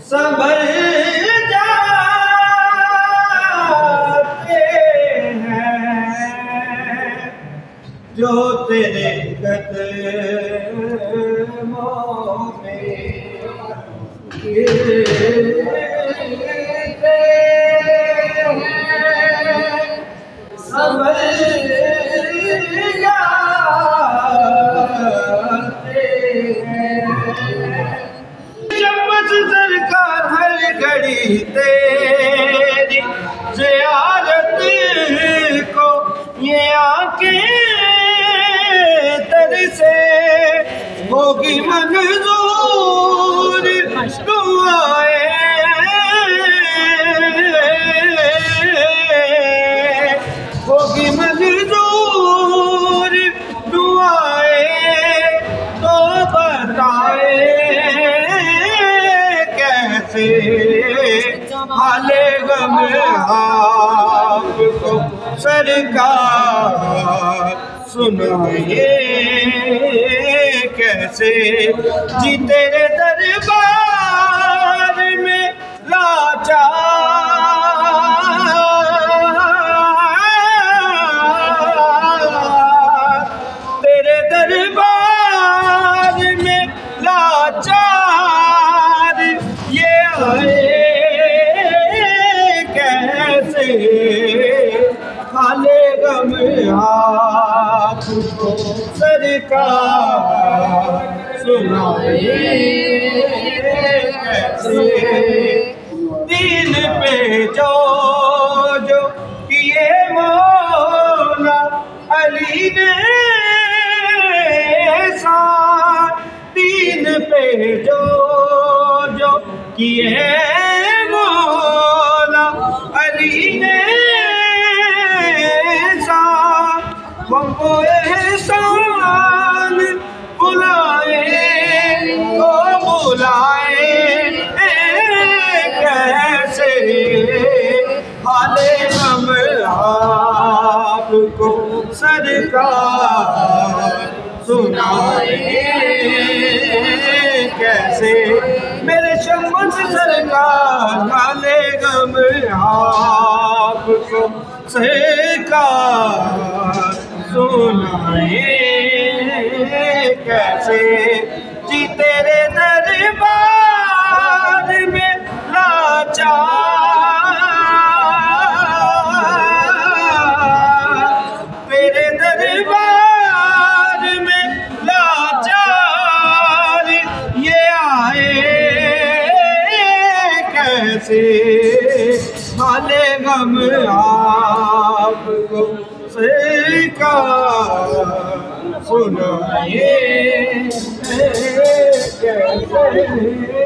संभल जाते हैं जो तेरे कदमों में गिरते हैं, संभल जाते हैं। बस सरकार हर घड़ी तेरी ज़ियारत को ये आंखें तरसे, होगी मंजूर दुआएं, होगी मंजूर दुआएं, तो बताए कैसे हाले गम आपको सरकार सुनाइए कैसे जी तेरे दरबार में लाचार, तेरे दरबार में लाचार ये आए कैसे हाले गम आपको सरकार सुनाइए कैसे। दिल पे जो जो किए मौला अली ने साथ, दीन पे जो जो किए मौला अली ने साथ, वो एहसान बुलाए तो बुलाए कैसे हाले हम आपको सरकार सुनाए कैसे। मेरे शम्स सरकार हाले गम आपको सरकार सुनाए कैसे जी तेरे दरबार में लाचार, तेरे दरबार में लाचार ये आए कैसे हाले गम आपको सरकार सुनाइए कैसे।